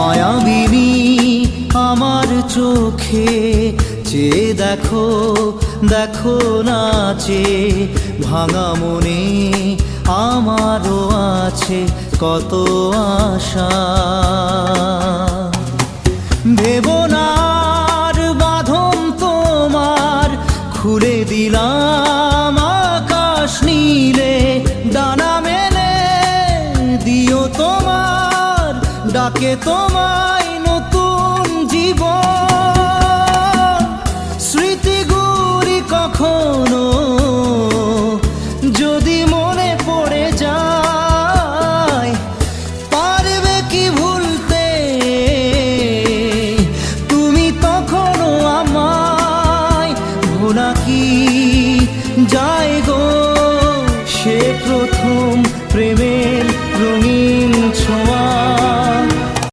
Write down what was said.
মায়াবিনী আমার চোখে চেয়ে দেখো, দেখো নাচে ভাঙা মনে আমারও আছে কত আশা। ভেবনার বাঁধন তোমার খুলে দিলাম আকাশ নীলে, ডানা মেলে দিও তোমার ডাকে তোমায়